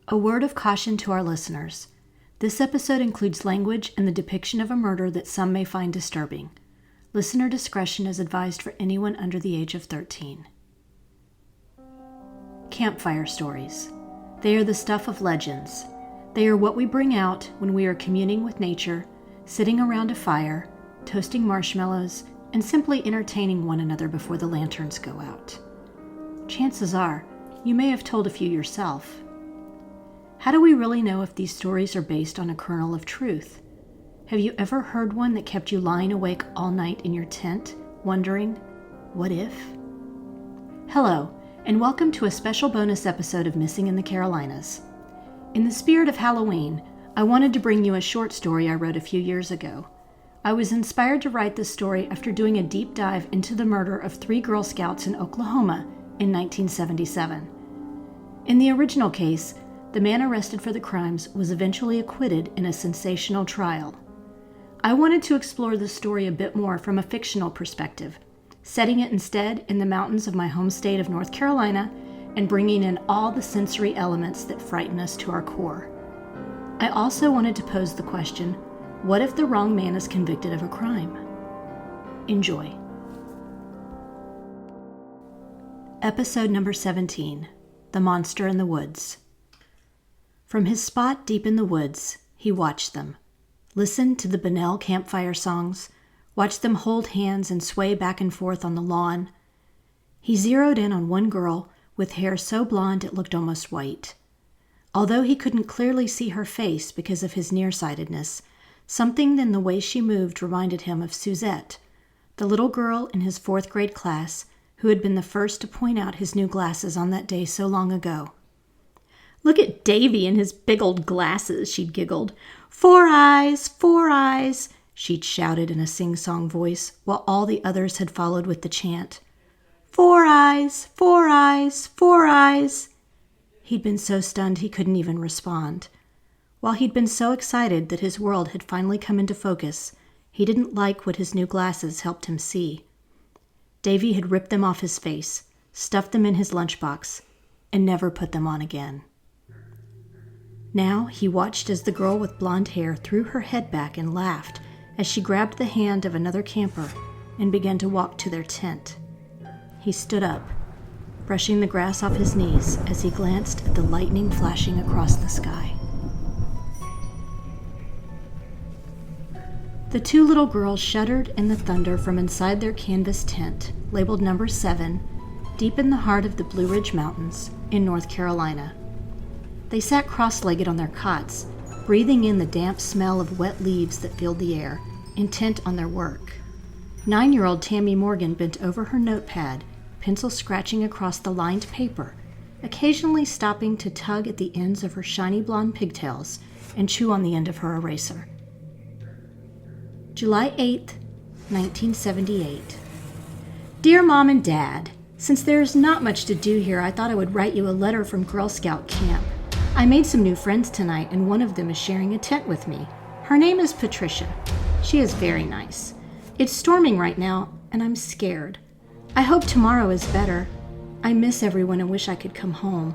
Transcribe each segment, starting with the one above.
A word of caution to our listeners. This episode includes language and the depiction of a murder that some may find disturbing. Listener discretion is advised for anyone under the age of 13. Campfire stories. They are the stuff of legends. They are what we bring out when we are communing with nature, sitting around a fire, toasting marshmallows, and simply entertaining one another before the lanterns go out. Chances are, you may have told a few yourself. How do we really know if these stories are based on a kernel of truth? Have you ever heard one that kept you lying awake all night in your tent, wondering, what if? Hello, and welcome to a special bonus episode of Missing in the Carolinas. In the spirit of Halloween, I wanted to bring you a short story I wrote a few years ago. I was inspired to write this story after doing a deep dive into the murder of 3 Girl Scouts in Oklahoma in 1977. In the original case, the man arrested for the crimes was eventually acquitted in a sensational trial. I wanted to explore the story a bit more from a fictional perspective, setting it instead in the mountains of my home state of North Carolina and bringing in all the sensory elements that frighten us to our core. I also wanted to pose the question, what if the wrong man is convicted of a crime? Enjoy. Episode number 17, The Monster in the Woods. From his spot deep in the woods, he watched them, listened to the Bunnell campfire songs, watched them hold hands and sway back and forth on the lawn. He zeroed in on one girl with hair so blonde it looked almost white. Although he couldn't clearly see her face because of his nearsightedness, something in the way she moved reminded him of Suzette, the little girl in his 4th grade class who had been the first to point out his new glasses on that day so long ago. "Look at Davy and his big old glasses," she'd giggled. "4 eyes, 4 eyes," she'd shouted in a sing-song voice, while all the others had followed with the chant. "4 eyes, 4 eyes, 4 eyes." He'd been so stunned he couldn't even respond. While he'd been so excited that his world had finally come into focus, he didn't like what his new glasses helped him see. Davy had ripped them off his face, stuffed them in his lunchbox, and never put them on again. Now he watched as the girl with blonde hair threw her head back and laughed as she grabbed the hand of another camper and began to walk to their tent. He stood up, brushing the grass off his knees as he glanced at the lightning flashing across the sky. The 2 little girls shuddered in the thunder from inside their canvas tent, labeled number 7, deep in the heart of the Blue Ridge Mountains in North Carolina. They sat cross-legged on their cots, breathing in the damp smell of wet leaves that filled the air, intent on their work. 9-year-old Tammy Morgan bent over her notepad, pencil scratching across the lined paper, occasionally stopping to tug at the ends of her shiny blonde pigtails and chew on the end of her eraser. July 8th, 1978. Dear Mom and Dad, since there's not much to do here, I thought I would write you a letter from Girl Scout camp. I made some new friends tonight, and one of them is sharing a tent with me. Her name is Patricia. She is very nice. It's storming right now, and I'm scared. I hope tomorrow is better. I miss everyone and wish I could come home.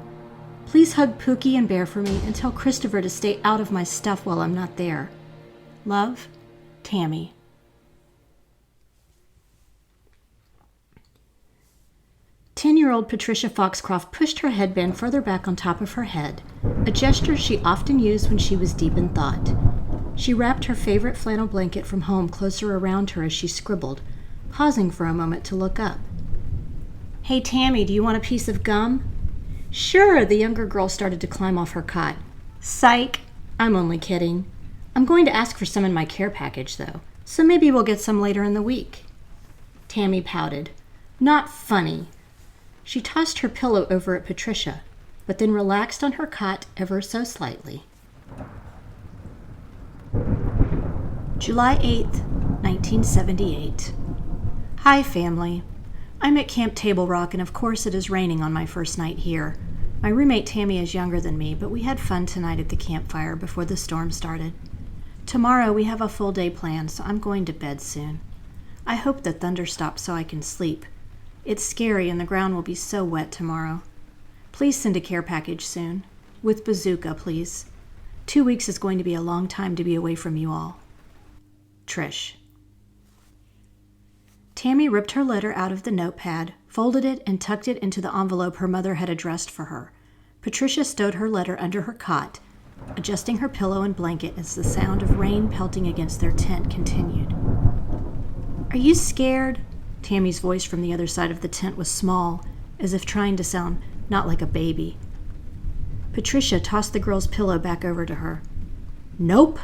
Please hug Pookie and Bear for me and tell Christopher to stay out of my stuff while I'm not there. Love, Tammy. Ten-year-old Patricia Foxcroft pushed her headband further back on top of her head, a gesture she often used when she was deep in thought. She wrapped her favorite flannel blanket from home closer around her as she scribbled, pausing for a moment to look up. "Hey, Tammy, do you want a piece of gum?" "Sure," the younger girl started to climb off her cot. "Psych, I'm only kidding. I'm going to ask for some in my care package, though, so maybe we'll get some later in the week." Tammy pouted. "Not funny." She tossed her pillow over at Patricia, but then relaxed on her cot ever so slightly. July 8th, 1978. Hi, family. I'm at Camp Table Rock, and of course it is raining on my first night here. My roommate Tammy is younger than me, but we had fun tonight at the campfire before the storm started. Tomorrow we have a full day planned, so I'm going to bed soon. I hope the thunder stops so I can sleep. It's scary and the ground will be so wet tomorrow. Please send a care package soon. With Bazooka, please. 2 weeks is going to be a long time to be away from you all. Trish. Tammy ripped her letter out of the notepad, folded it, and tucked it into the envelope her mother had addressed for her. Patricia stowed her letter under her cot, adjusting her pillow and blanket as the sound of rain pelting against their tent continued. Are you scared? Tammy's voice from the other side of the tent was small, as if trying to sound not like a baby. Patricia tossed the girl's pillow back over to her. Nope.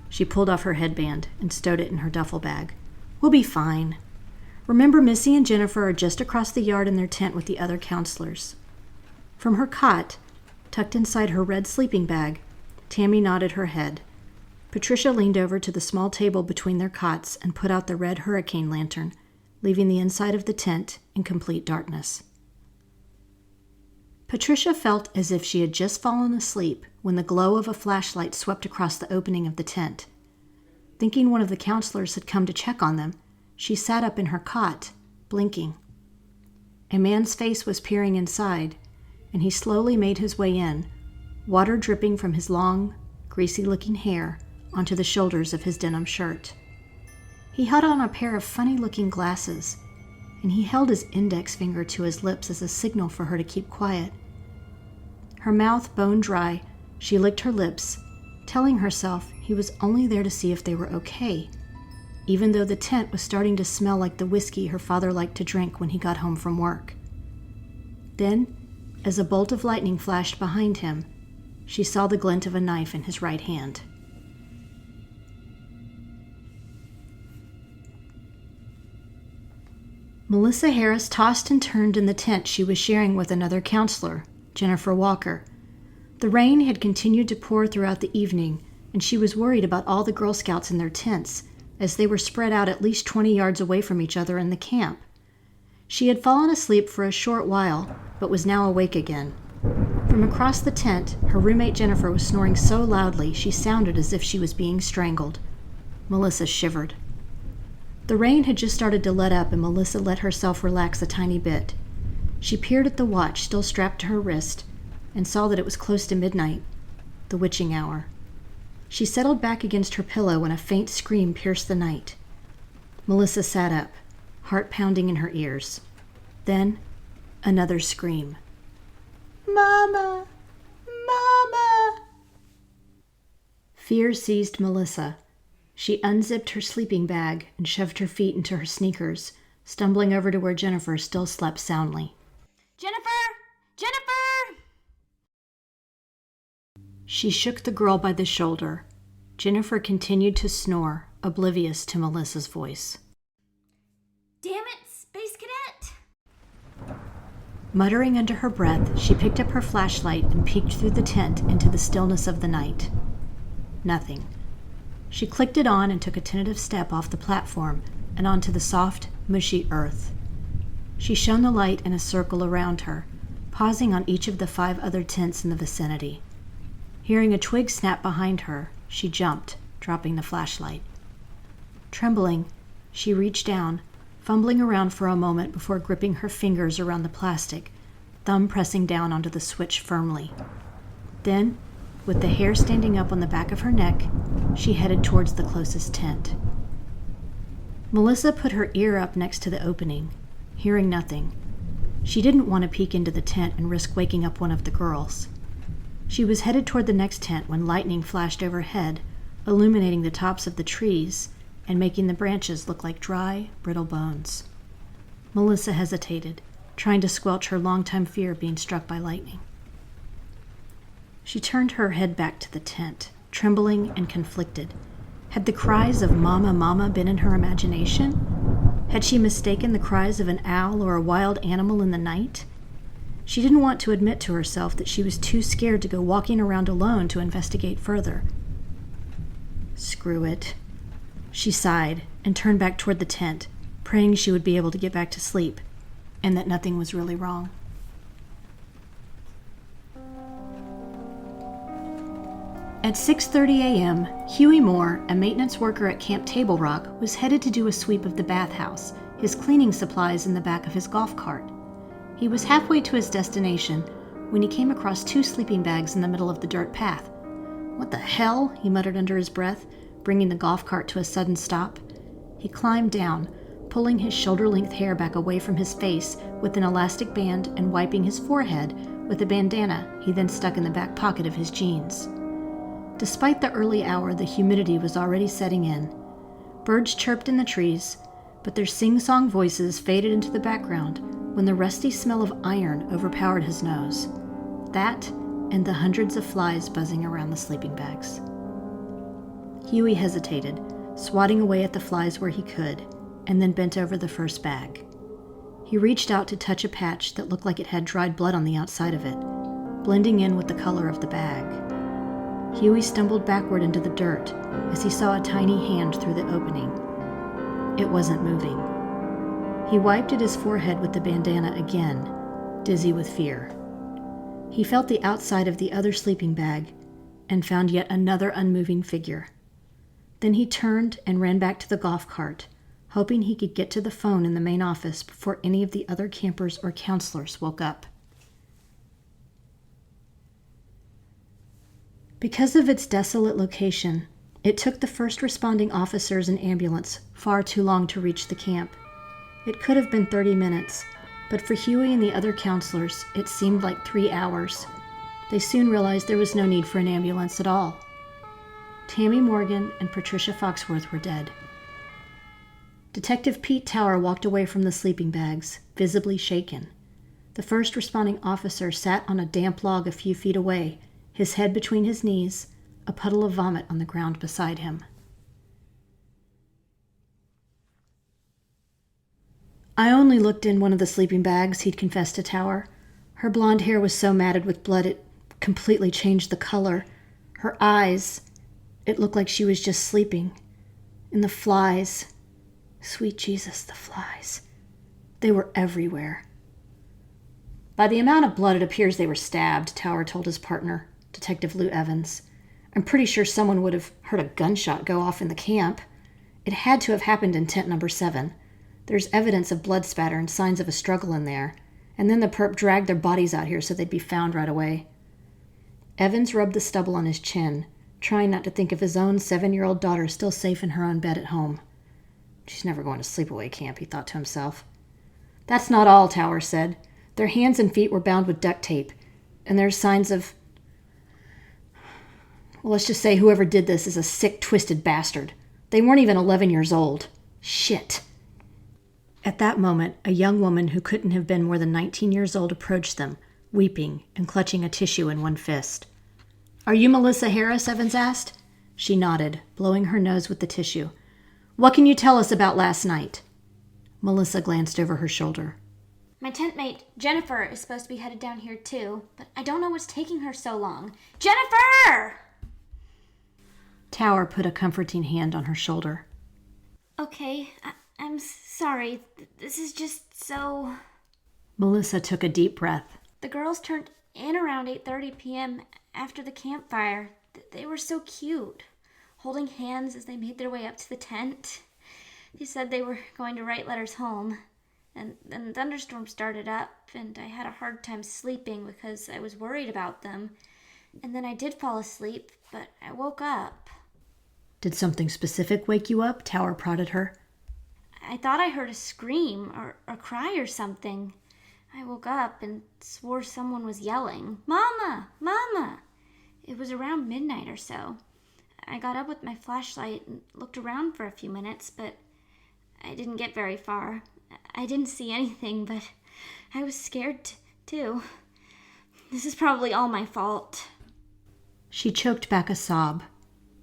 She pulled off her headband and stowed it in her duffel bag. We'll be fine. Remember, Missy and Jennifer are just across the yard in their tent with the other counselors. From her cot, tucked inside her red sleeping bag, Tammy nodded her head. Patricia leaned over to the small table between their cots and put out the red hurricane lantern, leaving the inside of the tent in complete darkness. Patricia felt as if she had just fallen asleep when the glow of a flashlight swept across the opening of the tent. Thinking one of the counselors had come to check on them, she sat up in her cot, blinking. A man's face was peering inside, and he slowly made his way in, water dripping from his long, greasy-looking hair onto the shoulders of his denim shirt. He had on a pair of funny-looking glasses, and he held his index finger to his lips as a signal for her to keep quiet. Her mouth bone dry, she licked her lips, telling herself he was only there to see if they were okay, even though the tent was starting to smell like the whiskey her father liked to drink when he got home from work. Then, as a bolt of lightning flashed behind him, she saw the glint of a knife in his right hand. Melissa Harris tossed and turned in the tent she was sharing with another counselor, Jennifer Walker. The rain had continued to pour throughout the evening, and she was worried about all the Girl Scouts in their tents, as they were spread out at least 20 yards away from each other in the camp. She had fallen asleep for a short while, but was now awake again. From across the tent, her roommate Jennifer was snoring so loudly she sounded as if she was being strangled. Melissa shivered. The rain had just started to let up, and Melissa let herself relax a tiny bit. She peered at the watch still strapped to her wrist and saw that it was close to midnight, the witching hour. She settled back against her pillow when a faint scream pierced the night. Melissa sat up, heart pounding in her ears. Then, another scream. Mama! Mama! Fear seized Melissa. She unzipped her sleeping bag and shoved her feet into her sneakers, stumbling over to where Jennifer still slept soundly. Jennifer! Jennifer! She shook the girl by the shoulder. Jennifer continued to snore, oblivious to Melissa's voice. Damn it, Space Cadet! Muttering under her breath, she picked up her flashlight and peeked through the tent into the stillness of the night. Nothing. She clicked it on and took a tentative step off the platform and onto the soft, mushy earth. She shone the light in a circle around her, pausing on each of the 5 other tents in the vicinity. Hearing a twig snap behind her, she jumped, dropping the flashlight. Trembling, she reached down, fumbling around for a moment before gripping her fingers around the plastic, thumb pressing down onto the switch firmly. Then, with the hair standing up on the back of her neck, she headed towards the closest tent. Melissa put her ear up next to the opening, hearing nothing. She didn't want to peek into the tent and risk waking up one of the girls. She was headed toward the next tent when lightning flashed overhead, illuminating the tops of the trees and making the branches look like dry, brittle bones. Melissa hesitated, trying to squelch her longtime fear of being struck by lightning. She turned her head back to the tent, trembling and conflicted. Had the cries of "Mama, Mama" been in her imagination? Had she mistaken the cries of an owl or a wild animal in the night? She didn't want to admit to herself that she was too scared to go walking around alone to investigate further. Screw it. She sighed and turned back toward the tent, praying she would be able to get back to sleep, and that nothing was really wrong. At 6:30 a.m., Huey Moore, a maintenance worker at Camp Table Rock, was headed to do a sweep of the bathhouse, his cleaning supplies in the back of his golf cart. He was halfway to his destination when he came across 2 sleeping bags in the middle of the dirt path. "What the hell?" he muttered under his breath, bringing the golf cart to a sudden stop. He climbed down, pulling his shoulder-length hair back away from his face with an elastic band and wiping his forehead with a bandana he then stuck in the back pocket of his jeans. Despite the early hour, the humidity was already setting in. Birds chirped in the trees, but their sing-song voices faded into the background when the rusty smell of iron overpowered his nose. That and the hundreds of flies buzzing around the sleeping bags. Huey hesitated, swatting away at the flies where he could, and then bent over the first bag. He reached out to touch a patch that looked like it had dried blood on the outside of it, blending in with the color of the bag. Huey stumbled backward into the dirt as he saw a tiny hand through the opening. It wasn't moving. He wiped at his forehead with the bandana again, dizzy with fear. He felt the outside of the other sleeping bag and found yet another unmoving figure. Then he turned and ran back to the golf cart, hoping he could get to the phone in the main office before any of the other campers or counselors woke up. Because of its desolate location, it took the first responding officers and ambulance far too long to reach the camp. It could have been 30 minutes, but for Huey and the other counselors, it seemed like 3 hours. They soon realized there was no need for an ambulance at all. Tammy Morgan and Patricia Foxworth were dead. Detective Pete Tower walked away from the sleeping bags, visibly shaken. The first responding officer sat on a damp log a few feet away, his head between his knees, a puddle of vomit on the ground beside him. "I only looked in one of the sleeping bags," he'd confessed to Tower. Her blonde hair was so matted with blood it completely changed the color. Her eyes, it looked like she was just sleeping. And the flies, sweet Jesus, the flies. They were everywhere. "By the amount of blood, it appears they were stabbed," Tower told his partner, Detective Lou Evans. "I'm pretty sure someone would have heard a gunshot go off in the camp. It had to have happened in tent number 7. There's evidence of blood spatter and signs of a struggle in there. And then the perp dragged their bodies out here so they'd be found right away." Evans rubbed the stubble on his chin, trying not to think of his own 7-year-old daughter still safe in her own bed at home. "She's never going to sleepaway camp," he thought to himself. "That's not all," Tower said. "Their hands and feet were bound with duct tape, and there's signs of... well, let's just say whoever did this is a sick, twisted bastard. They weren't even 11 years old. Shit." At that moment, a young woman who couldn't have been more than 19 years old approached them, weeping and clutching a tissue in one fist. "Are you Melissa Harris?" Evans asked. She nodded, blowing her nose with the tissue. "What can you tell us about last night?" Melissa glanced over her shoulder. My tent mate, Jennifer, is supposed to be headed down here too, but I don't know what's taking her so long. Jennifer! Tower put a comforting hand on her shoulder. Okay, I'm sorry. This is just so... Melissa took a deep breath. The girls turned in around 8:30 p.m. after the campfire. They were so cute, holding hands as they made their way up to the tent. They said they were going to write letters home. And then the thunderstorm started up, and I had a hard time sleeping because I was worried about them. And then I did fall asleep, but I woke up. "Did something specific wake you up?" Tower prodded her. I thought I heard a scream or a cry or something. I woke up and swore someone was yelling, "Mama! Mama!" It was around midnight or so. I got up with my flashlight and looked around for a few minutes, but I didn't get very far. I didn't see anything, but I was scared too. This is probably all my fault. She choked back a sob.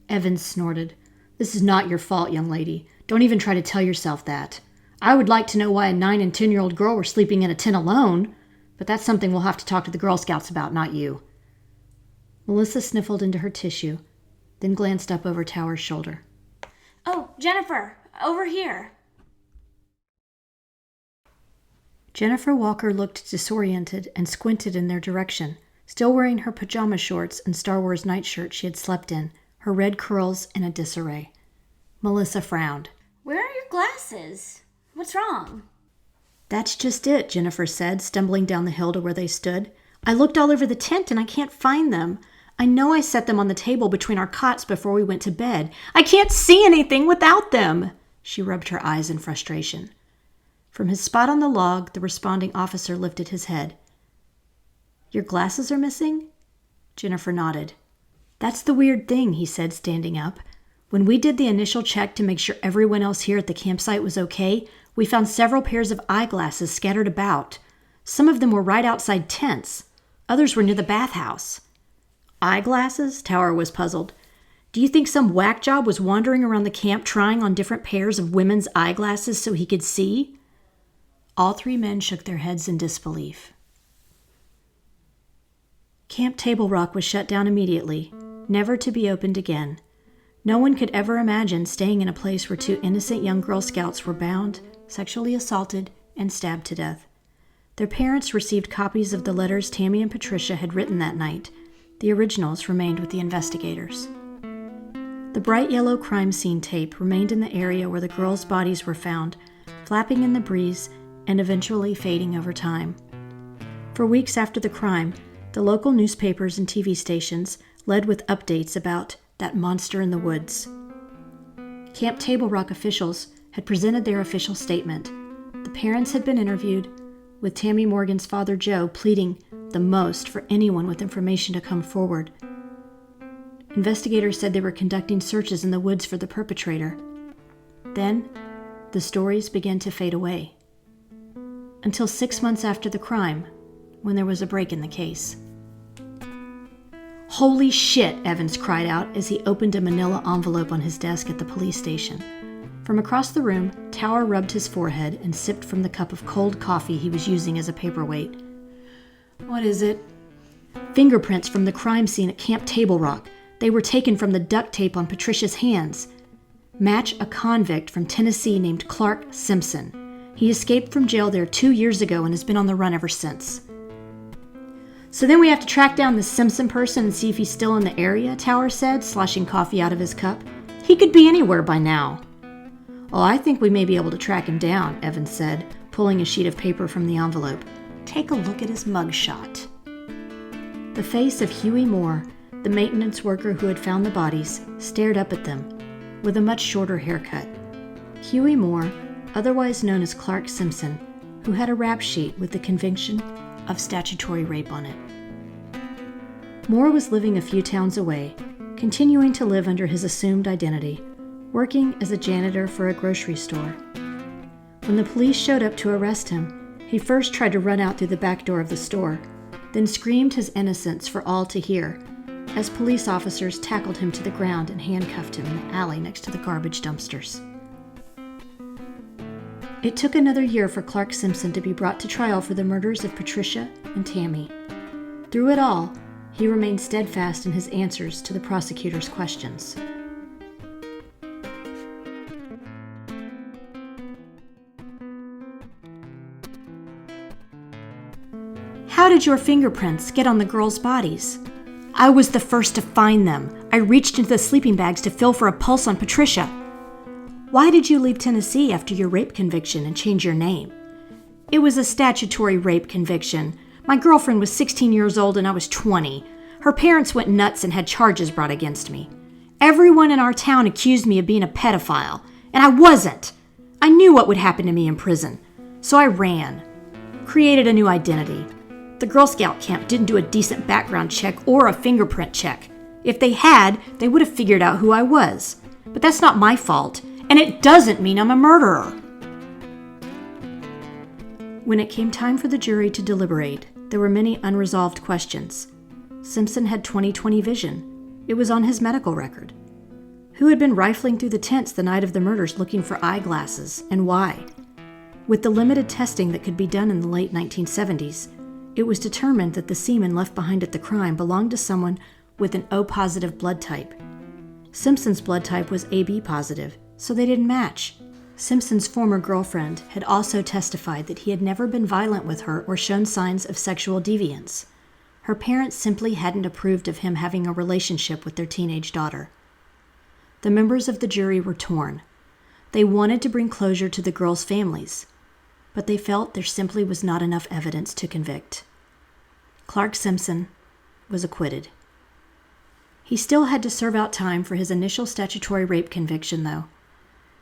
Evans snorted. "This is not your fault, young lady. Don't even try to tell yourself that. I would like to know why a 9 and 10-year-old girl were sleeping in a tent alone, but that's something we'll have to talk to the Girl Scouts about, not you." Melissa sniffled into her tissue, then glanced up over Tower's shoulder. "Oh, Jennifer, over here." Jennifer Walker looked disoriented and squinted in their direction, still wearing her pajama shorts and Star Wars nightshirt she had slept in, her red curls in a disarray. Melissa frowned. "Where are your glasses? What's wrong?" "That's just it," Jennifer said, stumbling down the hill to where they stood. I looked all over the tent and I can't find them. I know I set them on the table between our cots before we went to bed. I can't see anything without them." She rubbed her eyes in frustration. From his spot on the log, the responding officer lifted his head. "Your glasses are missing?" Jennifer nodded. "That's the weird thing," he said, standing up. "When we did the initial check to make sure everyone else here at the campsite was okay, we found several pairs of eyeglasses scattered about. Some of them were right outside tents. Others were near the bathhouse." "Eyeglasses?" Tower was puzzled. "Do you think some whack job was wandering around the camp trying on different pairs of women's eyeglasses so he could see?" All three men shook their heads in disbelief. Camp Table Rock was shut down immediately, never to be opened again. No one could ever imagine staying in a place where two innocent young Girl Scouts were bound, sexually assaulted, and stabbed to death. Their parents received copies of the letters Tammy and Patricia had written that night. The originals remained with the investigators. The bright yellow crime scene tape remained in the area where the girls' bodies were found, flapping in the breeze and eventually fading over time. For weeks after the crime, the local newspapers and TV stations led with updates about that monster in the woods. Camp Table Rock officials had presented their official statement. The parents had been interviewed, with Tammy Morgan's father Joe pleading the most for anyone with information to come forward. Investigators said they were conducting searches in the woods for the perpetrator. Then, the stories began to fade away. Until 6 months after the crime, when there was a break in the case. "Holy shit!" Evans cried out as he opened a manila envelope on his desk at the police station. From across the room, Tower rubbed his forehead and sipped from the cup of cold coffee he was using as a paperweight. "What is it?" "Fingerprints from the crime scene at Camp Table Rock. They were taken from the duct tape on Patricia's hands. Match a convict from Tennessee named Clark Simpson. He escaped from jail there 2 years ago and has been on the run ever since." "So then we have to track down this Simpson person and see if he's still in the area," Tower said, sloshing coffee out of his cup. "He could be anywhere by now." "Oh, I think we may be able to track him down," Evans said, pulling a sheet of paper from the envelope. "Take a look at his mugshot." The face of Huey Moore, the maintenance worker who had found the bodies, stared up at them, with a much shorter haircut. Huey Moore, otherwise known as Clark Simpson, who had a rap sheet with the conviction of statutory rape on it. Moore was living a few towns away, continuing to live under his assumed identity, working as a janitor for a grocery store. When the police showed up to arrest him, he first tried to run out through the back door of the store, then screamed his innocence for all to hear, as police officers tackled him to the ground and handcuffed him in the alley next to the garbage dumpsters. It took another year for Clark Simpson to be brought to trial for the murders of Patricia and Tammy. Through it all, he remained steadfast in his answers to the prosecutor's questions. "How did your fingerprints get on the girls' bodies?" "I was the first to find them. I reached into the sleeping bags to feel for a pulse on Patricia." "Why did you leave Tennessee after your rape conviction and change your name?" "It was a statutory rape conviction. My girlfriend was 16 years old and I was 20. Her parents went nuts and had charges brought against me. Everyone in our town accused me of being a pedophile, and I wasn't. I knew what would happen to me in prison. So I ran. Created a new identity. The Girl Scout camp didn't do a decent background check or a fingerprint check. If they had, they would have figured out who I was. But that's not my fault, and it doesn't mean I'm a murderer." When it came time for the jury to deliberate, there were many unresolved questions. Simpson had 20/20 vision. It was on his medical record. Who had been rifling through the tents the night of the murders looking for eyeglasses, and why? With the limited testing that could be done in the late 1970s, it was determined that the semen left behind at the crime belonged to someone with an O-positive blood type. Simpson's blood type was AB positive, so they didn't match. Simpson's former girlfriend had also testified that he had never been violent with her or shown signs of sexual deviance. Her parents simply hadn't approved of him having a relationship with their teenage daughter. The members of the jury were torn. They wanted to bring closure to the girls' families, but they felt there simply was not enough evidence to convict. Clark Simpson was acquitted. He still had to serve out time for his initial statutory rape conviction, though.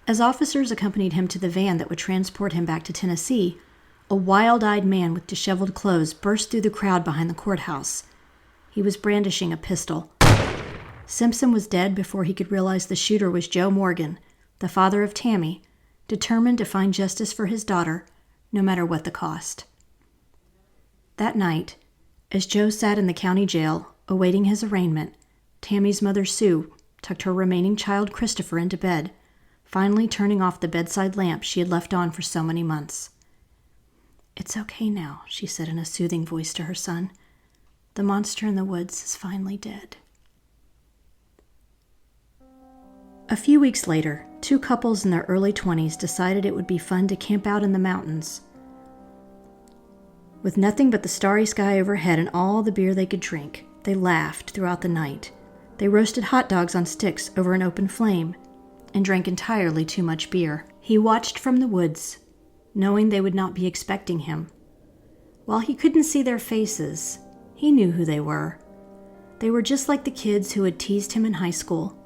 As officers accompanied him to the van that would transport him back to Tennessee, a wild-eyed man with disheveled clothes burst through the crowd behind the courthouse. He was brandishing a pistol. Simpson was dead before he could realize the shooter was Joe Morgan, the father of Tammy, determined to find justice for his daughter, no matter what the cost. That night, as Joe sat in the county jail, awaiting his arraignment, Tammy's mother, Sue, tucked her remaining child, Christopher, into bed, finally turning off the bedside lamp she had left on for so many months. "It's okay now," she said in a soothing voice to her son. "The monster in the woods is finally dead." A few weeks later, two couples in their early 20s decided it would be fun to camp out in the mountains. With nothing but the starry sky overhead and all the beer they could drink, they laughed throughout the night. They roasted hot dogs on sticks over an open flame and drank entirely too much beer. He watched from the woods, knowing they would not be expecting him. While he couldn't see their faces, he knew who they were. They were just like the kids who had teased him in high school,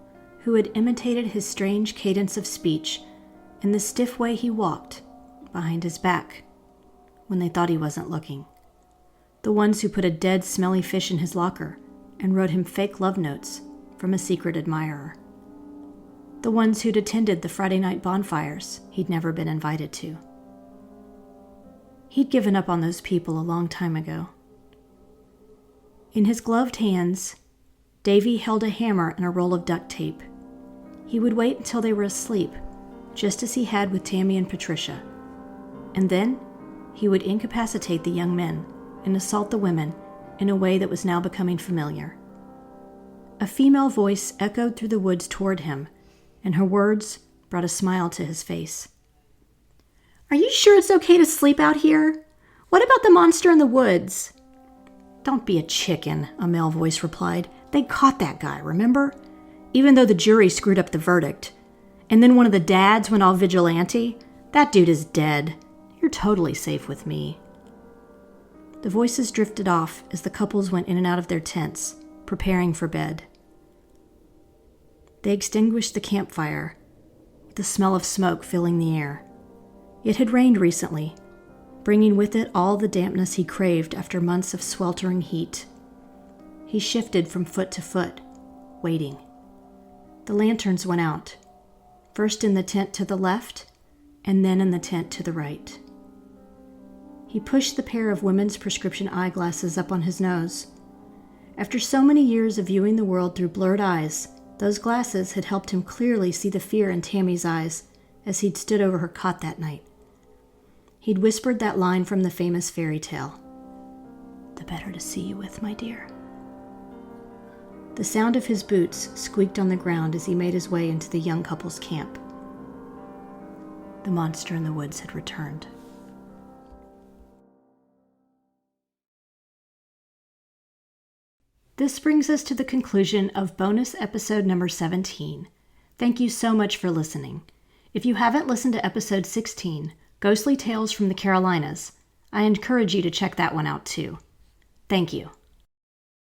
who had imitated his strange cadence of speech and the stiff way he walked behind his back when they thought he wasn't looking. The ones who put a dead, smelly fish in his locker and wrote him fake love notes from a secret admirer. The ones who'd attended the Friday night bonfires he'd never been invited to. He'd given up on those people a long time ago. In his gloved hands, Davy held a hammer and a roll of duct tape. He would wait until they were asleep, just as he had with Tammy and Patricia. And then he would incapacitate the young men and assault the women in a way that was now becoming familiar. A female voice echoed through the woods toward him, and her words brought a smile to his face. "Are you sure it's okay to sleep out here? What about the monster in the woods?" "Don't be a chicken," a male voice replied. "They caught that guy, remember? Even though the jury screwed up the verdict. And then one of the dads went all vigilante. That dude is dead. You're totally safe with me." The voices drifted off as the couples went in and out of their tents, preparing for bed. They extinguished the campfire, with the smell of smoke filling the air. It had rained recently, bringing with it all the dampness he craved after months of sweltering heat. He shifted from foot to foot, waiting. The lanterns went out, first in the tent to the left, and then in the tent to the right. He pushed the pair of women's prescription eyeglasses up on his nose. After so many years of viewing the world through blurred eyes, those glasses had helped him clearly see the fear in Tammy's eyes as he'd stood over her cot that night. He'd whispered that line from the famous fairy tale, "The better to see you with, my dear." The sound of his boots squeaked on the ground as he made his way into the young couple's camp. The monster in the woods had returned. This brings us to the conclusion of bonus episode number 17. Thank you so much for listening. If you haven't listened to episode 16, Ghostly Tales from the Carolinas, I encourage you to check that one out too. Thank you.